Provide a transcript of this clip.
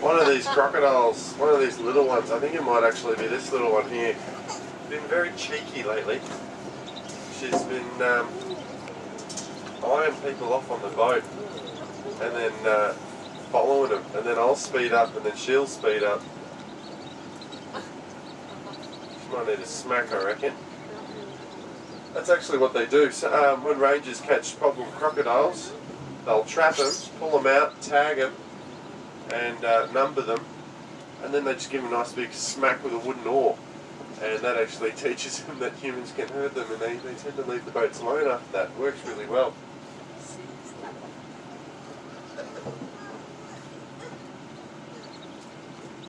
one of these crocodiles, one of these little ones, I think it might actually be this little one here, been very cheeky lately. She's been eyeing people off on the boat and then following them, and then I'll speed up and then she'll speed up. She might need a smack, I reckon. That's actually what they do. So, when rangers catch problem crocodiles, they'll trap them, pull them out, tag them, and number them, and then they just give them a nice big smack with a wooden oar, and that actually teaches them that humans can hurt them, and they tend to leave the boats alone after that. It works really well.